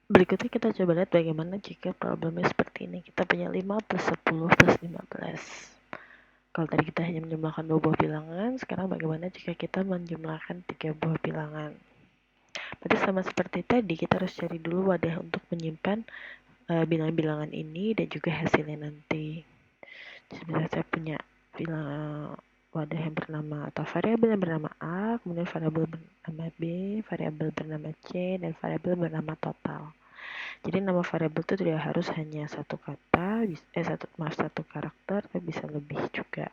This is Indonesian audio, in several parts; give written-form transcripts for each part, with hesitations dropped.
Berikutnya kita coba lihat bagaimana jika problemnya seperti ini. Kita punya 5 plus 10 plus 15. Kalau tadi kita hanya menjumlahkan 2 buah bilangan, sekarang bagaimana jika kita menjumlahkan 3 buah bilangan? Berarti sama seperti tadi, kita harus cari dulu wadah untuk menyimpan bilangan-bilangan ini dan juga hasilnya nanti. Misalnya saya punya wadah yang bernama atau variabel yang bernama A, kemudian variabel bernama B, variabel bernama C, dan variabel bernama total. Jadi nama variabel itu tidak harus hanya satu kata, satu karakter, tapi bisa lebih juga.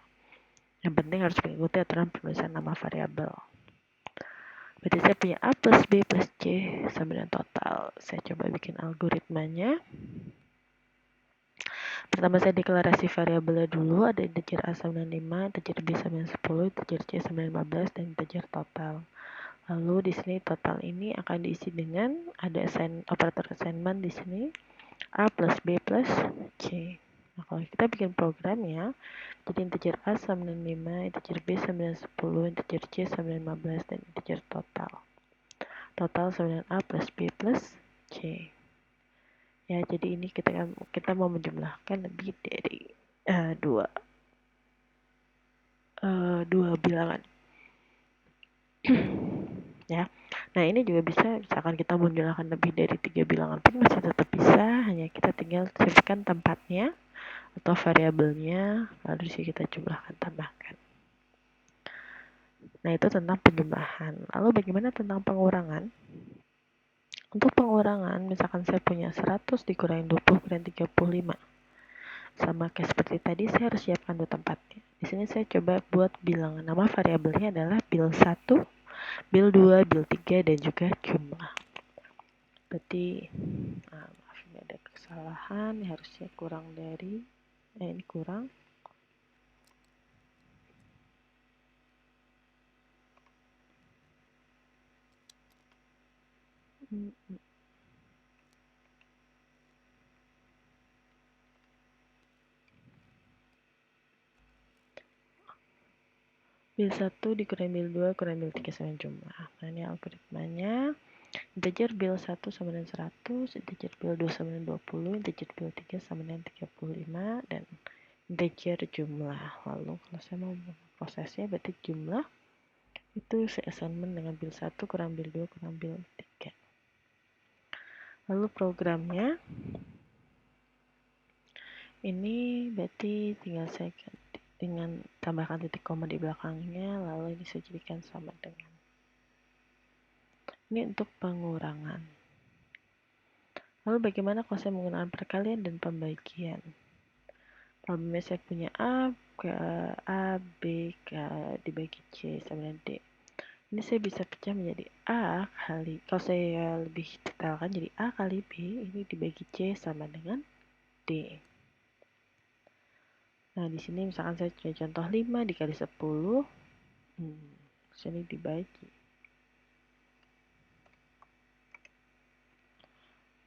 Yang penting harus mengikuti aturan penulisan nama variabel. Berarti saya punya A plus B plus C sama dengan total. Saya coba bikin algoritmanya. Pertama saya deklarasi variabelnya dulu, ada integer A sama dengan 5, integer B sama dengan 10, integer C sama dengan 15, dan integer total. Lalu di sini total ini akan diisi dengan ada operator assignment di sini A plus B plus C. Nah, kalau kita bikin programnya, jadi integer A sama dengan 5, integer B sama dengan 10, integer C sama dengan 15, dan integer total. Total sama dengan A plus B plus C. Ya, jadi ini kita mau menjumlahkan lebih dari dua bilangan. Ya. Nah, ini juga bisa, misalkan kita menjumlahkan lebih dari 3 bilangan pun masih tetap bisa, hanya kita tinggal sisihkan tempatnya atau variabelnya, lalu disini kita jumlahkan, tambahkan. Nah, itu tentang penjumlahan. Lalu bagaimana tentang pengurangan? Untuk pengurangan, misalkan saya punya 100 dikurangi 20 kurangi 35. Sama kayak seperti tadi, saya harus siapkan dua tempatnya. Di sini saya coba buat bilangan. Nama variabelnya adalah bil1, bil2, bil3, dan juga jumlah. Berarti, maaf ini ada kesalahan, harusnya kurang dari, ini kurang. Bil1 dikurangi bil2 kurangi bil3 sama jumlah. Nah, ini algoritmanya. Integer bil1 sama dengan 100, integer bil2 sama dengan 20, integer bil3 sama dengan 35, dan integer jumlah. Lalu kalau saya mau prosesnya, berarti jumlah itu saya assignment dengan bil1 kurang bil2 kurang bil3. Lalu programnya ini berarti tinggal saya ganti dengan tambahkan titik koma di belakangnya, lalu ini saya jadikan sama dengan. Ini untuk pengurangan. Lalu bagaimana kalau saya menggunakan perkalian dan pembagian? Problemnya saya punya A, B, dibagi C sama dengan D. Ini saya bisa pecah menjadi A kali, kalau saya lebih detailkan jadi A kali B, ini dibagi C sama dengan D. Nah, di sini misalkan saya punya contoh 5 dikali 10, sini dibagi.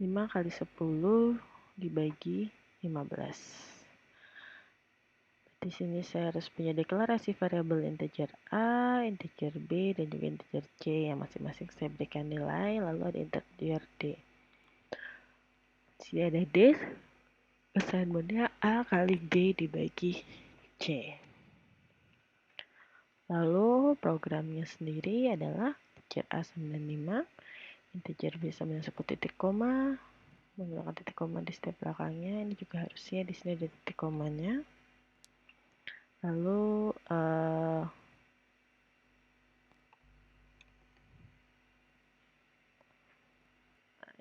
5 kali 10 dibagi 15. Di sini saya harus punya deklarasi variabel integer A, integer B, dan juga integer C yang masing-masing saya berikan nilai, lalu ada integer D. Di sini ada D, assignmentnya A kali B dibagi C. Lalu programnya sendiri adalah integer A sama dengan 5, integer B sama dengan 10 titik koma, menggunakan titik koma di step belakangnya. Ini juga harusnya di sini ada titik komanya. Lalu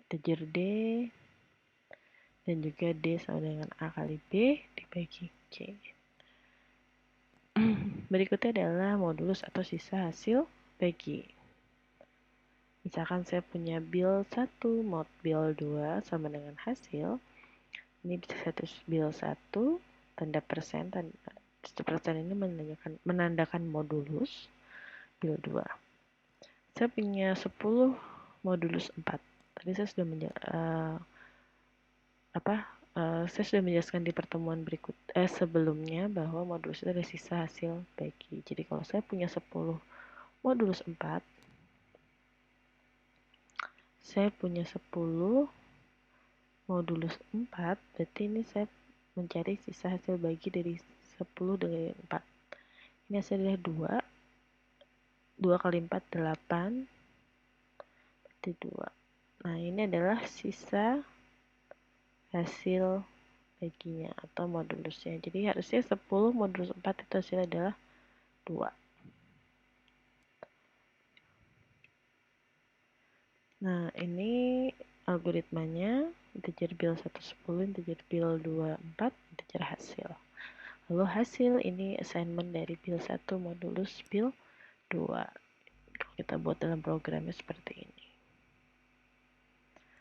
integer D dan juga D sama dengan A kali B dibagi C. Berikutnya adalah modulus atau sisa hasil bagi. Misalkan saya punya bil 1 mod bil 2 sama dengan hasil. Ini bisa satu bil 1, tanda persen, persen ini menandakan modulus bil 2. Saya punya 10 modulus 4. Tadi saya sudah saya sudah menjelaskan di pertemuan sebelumnya bahwa modulus itu ada sisa hasil bagi. Jadi kalau saya punya 10 modulus 4, saya punya 10 modulus 4, berarti ini saya mencari sisa hasil bagi dari 10 dengan 4. Ini hasilnya 2. 2 kali 4, 8. Berarti 2. Nah, ini adalah sisa hasil baginya atau modulusnya. Jadi harusnya 10 modulus 4 itu hasilnya adalah 2. Nah, ini algoritmanya integer bil 1 10, integer bil 2 4, integer hasil. Lalu hasil ini assignment dari bil 1 modulus bil 2. Kalau kita buat dalam programnya seperti ini.